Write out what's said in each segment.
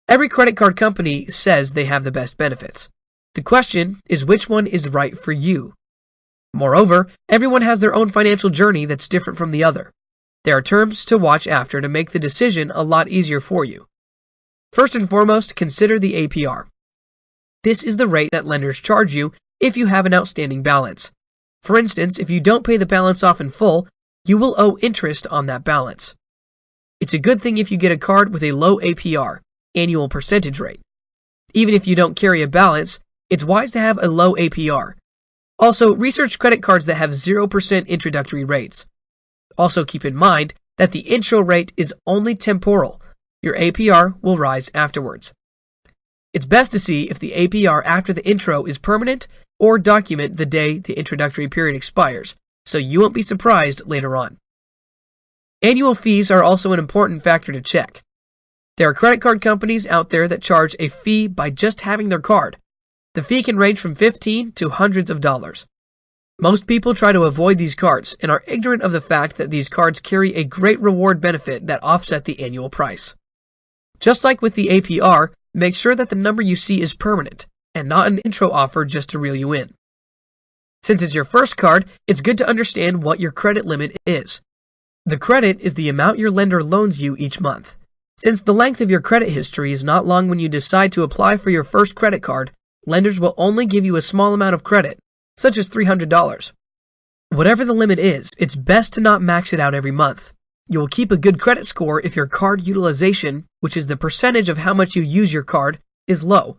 Every credit card company says they have the best benefits. The question is which one is right for you. Moreover, everyone has their own financial journey that's different from the other. There are terms to watch after to make the decision a lot easier for you. First and foremost, consider the APR. This is the rate that lenders charge you if you have an outstanding balance. For instance, if you don't pay the balance off in full, you will owe interest on that balance. It's a good thing if you get a card with a low APR, annual percentage rate. Even if you don't carry a balance, it's wise to have a low APR. Also, research credit cards that have 0% introductory rates. Also keep in mind that the intro rate is only temporal. Your APR will rise afterwards. It's best to see if the APR after the intro is permanent or document the day the introductory period expires, so you won't be surprised later on. Annual fees are also an important factor to check. There are credit card companies out there that charge a fee by just having their card. The fee can range from $15 to hundreds of dollars. Most people try to avoid these cards and are ignorant of the fact that these cards carry a great reward benefit that offset the annual price. Just like with the APR, make sure that the number you see is permanent and not an intro offer just to reel you in. Since it's your first card, it's good to understand what your credit limit is. The credit is the amount your lender loans you each month. Since the length of your credit history is not long when you decide to apply for your first credit card, lenders will only give you a small amount of credit, such as $300. Whatever the limit is, it's best to not max it out every month. You will keep a good credit score if your card utilization, which is the percentage of how much you use your card, is low.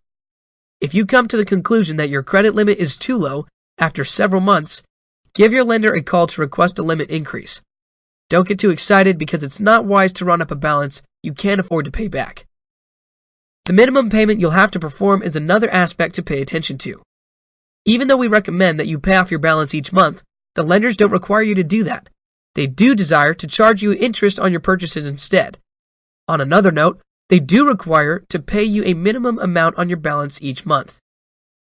If you come to the conclusion that your credit limit is too low after several months, give your lender a call to request a limit increase. Don't get too excited because it's not wise to run up a balance you can't afford to pay back. The minimum payment you'll have to perform is another aspect to pay attention to. Even though we recommend that you pay off your balance each month, the lenders don't require you to do that. They do desire to charge you interest on your purchases instead. On another note, they do require to pay you a minimum amount on your balance each month.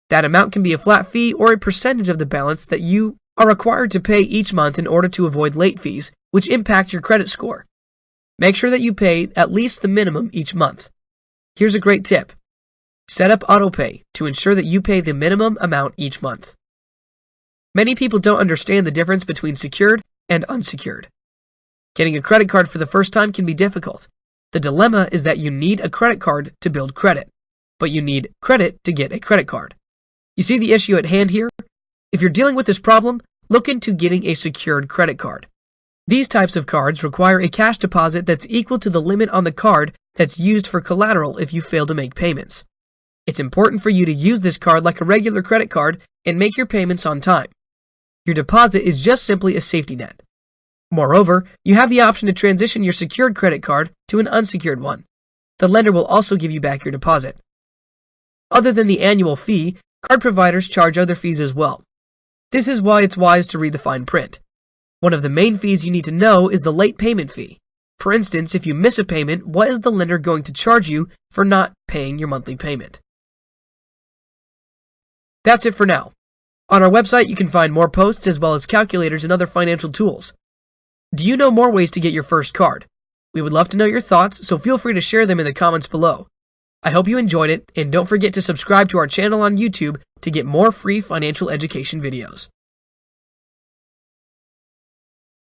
That amount can be a flat fee or a percentage of the balance that you are required to pay each month in order to avoid late fees, which impact your credit score. Make sure that you pay at least the minimum each month. Here's a great tip. Set up autopay to ensure that you pay the minimum amount each month. Many people don't understand the difference between secured and unsecured. Getting a credit card for the first time can be difficult. The dilemma is that you need a credit card to build credit, but you need credit to get a credit card. You see the issue at hand here? If you're dealing with this problem, look into getting a secured credit card. These types of cards require a cash deposit that's equal to the limit on the card that's used for collateral if you fail to make payments. It's important for you to use this card like a regular credit card and make your payments on time. Your deposit is just simply a safety net. Moreover, you have the option to transition your secured credit card to an unsecured one. The lender will also give you back your deposit. Other than the annual fee, card providers charge other fees as well. This is why it's wise to read the fine print. One of the main fees you need to know is the late payment fee. For instance, if you miss a payment, what is the lender going to charge you for not paying your monthly payment? That's it for now. On our website, you can find more posts as well as calculators and other financial tools. Do you know more ways to get your first card? We would love to know your thoughts, so feel free to share them in the comments below. I hope you enjoyed it, and don't forget to subscribe to our channel on YouTube to get more free financial education videos.